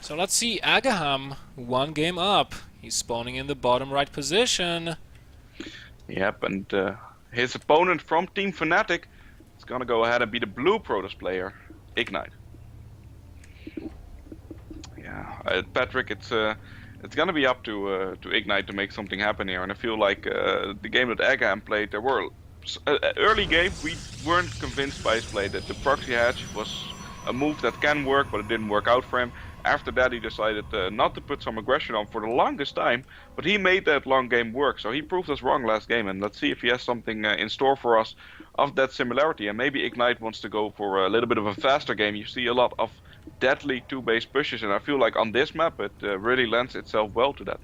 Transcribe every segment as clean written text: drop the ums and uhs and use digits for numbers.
So let's see, aGaham, one game up. He's spawning in the bottom right position. Yep, and his opponent from Team Fnatic is gonna go ahead and be the blue Protoss player, Ignite. Yeah, Patrick, it's gonna be up to Ignite to make something happen here, and I feel like the game that aGaham played, there were early game we weren't convinced by his play that the proxy hatch was a move that can work, but it didn't work out for him. After that, he decided not to put some aggression on for the longest time, but he made that long game work. So he proved us wrong last game, and let's see if he has something in store for us of that similarity. And maybe Ignite wants to go for a little bit of a faster game. You see a lot of deadly two-base pushes, and I feel like on this map it really lends itself well to that.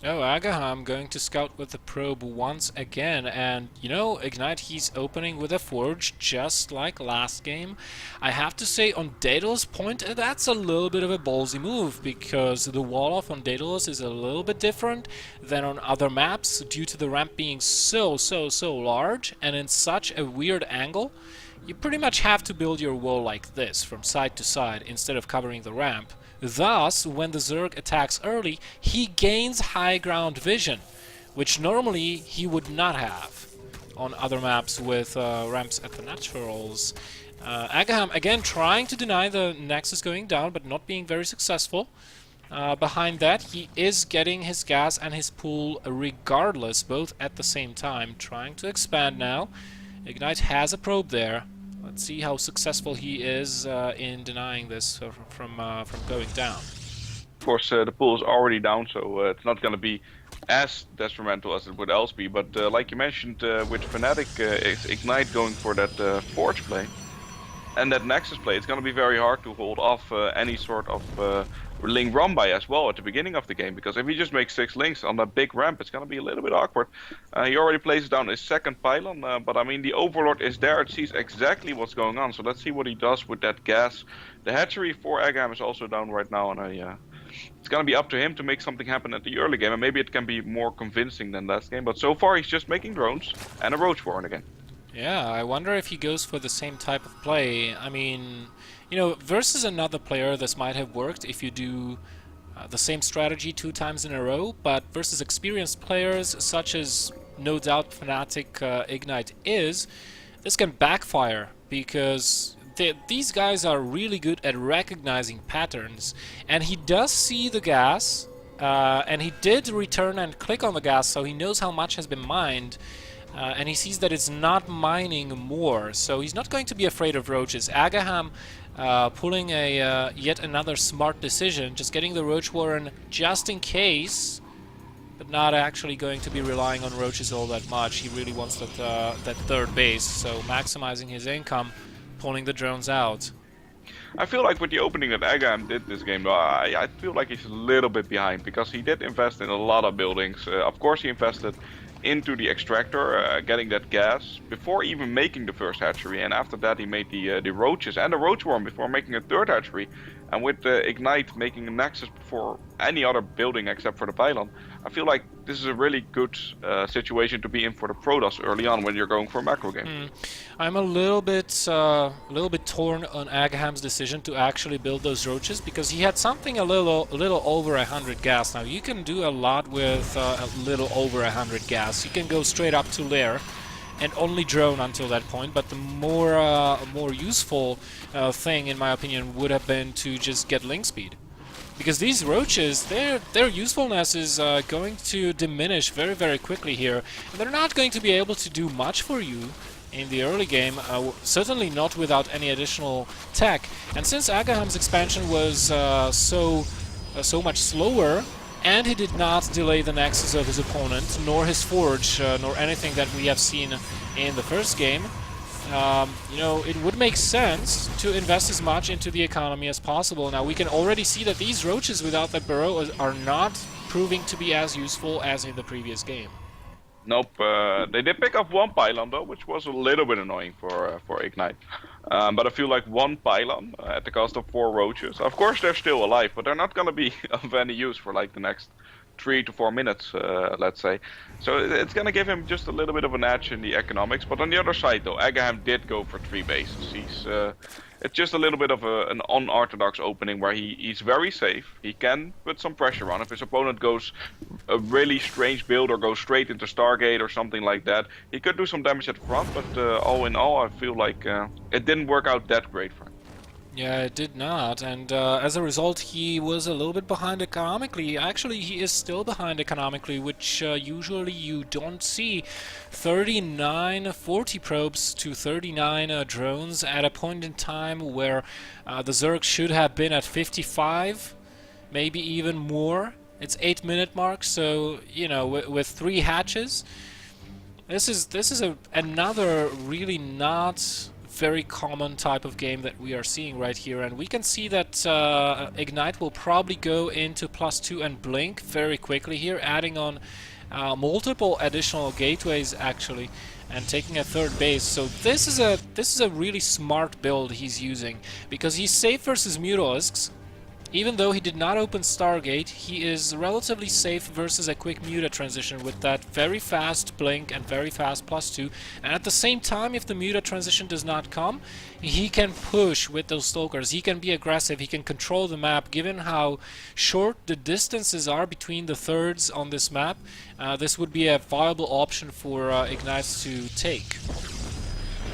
Oh, aGaham going to scout with the probe once again, and you know, Ignite, he's opening with a Forge just like last game. I have to say, on Daedalus point, that's a little bit of a ballsy move, because the wall off on Daedalus is a little bit different than on other maps, due to the ramp being so large, and in such a weird angle. You pretty much have to build your wall like this, from side to side, instead of covering the ramp. Thus, when the Zerg attacks early, he gains high ground vision, which normally he would not have on other maps with ramps at the naturals. aGaham again trying to deny the Nexus going down, but not being very successful. Behind that, he is getting his gas and his pool regardless, both at the same time, trying to expand now. Ignite has a probe there. Let's see how successful he is in denying this from going down. Of course, the pool is already down, so it's not going to be as detrimental as it would else be. But like you mentioned, with Fnatic, Ignite going for that Forge play and that Nexus play, it's going to be very hard to hold off any sort of link run by as well at the beginning of the game, because if he just makes 6 links on that big ramp, it's going to be a little bit awkward. He already places down his second pylon, but I mean, the Overlord is there, it sees exactly what's going on, so let's see what he does with that gas. The hatchery for aGaham is also down right now, and it's going to be up to him to make something happen at the early game, and maybe it can be more convincing than last game, but so far he's just making drones and a Roach Warren again. Yeah, I wonder if he goes for the same type of play. I mean, you know, versus another player, this might have worked if you do the same strategy 2 times in a row, but versus experienced players, such as no doubt Fnatic Ignite is, this can backfire, because these guys are really good at recognizing patterns, and he does see the gas, and he did return and click on the gas, so he knows how much has been mined. And he sees that it's not mining more, so he's not going to be afraid of roaches. aGaham pulling a yet another smart decision, just getting the Roach Warren just in case, but not actually going to be relying on roaches all that much. He really wants that third base, so maximizing his income, pulling the drones out. I feel like with the opening that aGaham did this game, I feel like he's a little bit behind, because he did invest in a lot of buildings. Of course he invested into the extractor, getting that gas before even making the first hatchery, and after that he made the roaches and the roach worm before making a third hatchery, and with Ignite making a Nexus before any other building except for the pylon. I feel like this is a really good situation to be in for the Protoss early on when you're going for a macro game. I'm a little bit torn on aGaham's decision to actually build those roaches, because he had something a little over 100 gas. Now you can do a lot with a little over 100 gas. You can go straight up to lair and only drone until that point, but the more useful thing, in my opinion, would have been to just get link speed. Because these roaches, their usefulness is going to diminish very quickly here, and they're not going to be able to do much for you in the early game, certainly not without any additional tech. And since aGaham's expansion was so much slower, and he did not delay the Nexus of his opponent, nor his Forge, nor anything that we have seen in the first game, you know, it would make sense to invest as much into the economy as possible. Now we can already see that these roaches without that burrow are not proving to be as useful as in the previous game. Nope, they did pick up one pylon though, which was a little bit annoying for Ignite. But I feel like one pylon at the cost of 4 roaches. Of course they're still alive, but they're not gonna be of any use for like the next 3 to 4 minutes, let's say. So it's gonna give him just a little bit of an edge in the economics. But on the other side, though, aGaham did go for 3 bases. It's just a little bit of an unorthodox opening where he's very safe. He can put some pressure on. If his opponent goes a really strange build or goes straight into Stargate or something like that, he could do some damage at the front. But all in all, I feel like it didn't work out that great for him. Yeah, it did not, and as a result he was a little bit behind economically. Actually, he is still behind economically, which usually you don't see. 39 40 probes to 39 drones at a point in time where the Zerg should have been at 55, maybe even more. It's 8-minute mark, so, you know, with 3 hatches, this is another really not very common type of game that we are seeing right here, and we can see that Ignite will probably go into +2 and blink very quickly here, adding on multiple additional gateways actually, and taking a 3rd base. So this is a really smart build he's using, because he's safe versus Mutalisks. Even though he did not open Stargate, he is relatively safe versus a quick Muta transition with that very fast blink and very fast +2. And at the same time, if the Muta transition does not come, he can push with those Stalkers. He can be aggressive, he can control the map. Given how short the distances are between the thirds on this map, this would be a viable option for Ignite to take.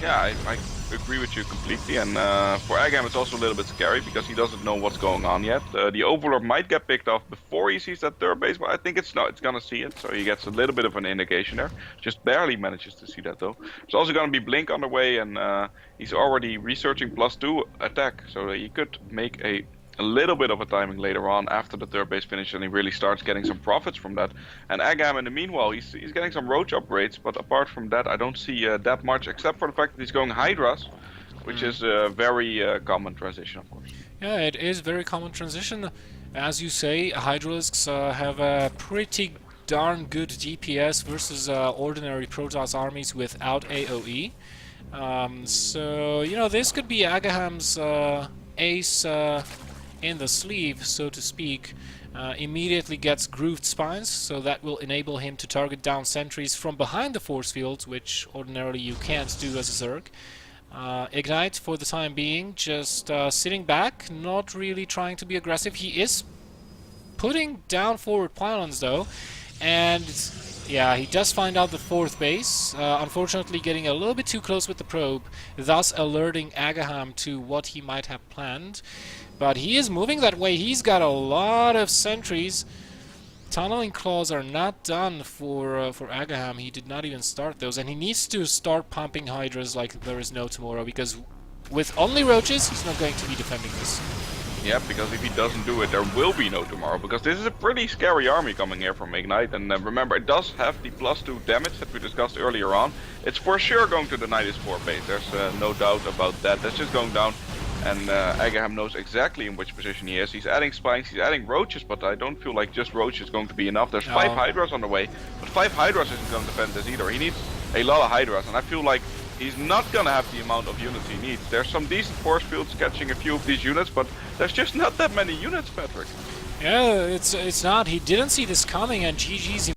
Yeah, I agree with you completely, and for aGaham it's also a little bit scary because he doesn't know what's going on yet. The Overlord might get picked off before he sees that 3rd base, but I think it's gonna see it, so he gets a little bit of an indication there. Just barely manages to see that though. There's also gonna be Blink on the way, and he's already researching +2 attack, so he could make a little bit of a timing later on after the 3rd base finish, and he really starts getting some profits from that. And aGaham in the meanwhile, he's getting some roach upgrades, but apart from that I don't see that much, except for the fact that he's going Hydras, which is a very common transition, of course. Yeah, it is very common transition. As you say, Hydralisks have a pretty darn good DPS versus ordinary Protoss armies without AoE. So, you know, this could be aGaham's ace in the sleeve, so to speak. Immediately gets grooved spines, so that will enable him to target down sentries from behind the force fields, which ordinarily you can't do as a Zerg. Ignite, for the time being, just sitting back, not really trying to be aggressive. He is putting down forward pylons though, and yeah, he does find out the 4th base, unfortunately getting a little bit too close with the probe, thus alerting aGaham to what he might have planned. But he is moving that way. He's got a lot of sentries. Tunneling claws are not done for aGaham. He did not even start those, and he needs to start pumping Hydras like there is no tomorrow, because with only roaches, he's not going to be defending this. Yeah, because if he doesn't do it, there will be no tomorrow, because this is a pretty scary army coming here from Ignite, and remember, it does have the +2 damage that we discussed earlier on. It's for sure going to deny this 4th base, there's no doubt about that. That's just going down, and aGaham knows exactly in which position he is. He's adding spikes, he's adding roaches, but I don't feel like just roaches is going to be enough. There's 5 Hydras on the way, but 5 Hydras isn't going to defend this either. He needs a lot of Hydras, and I feel like he's not gonna have the amount of units he needs. There's some decent force fields catching a few of these units, but there's just not that many units, Patrick. Yeah, it's not. He didn't see this coming, and GG's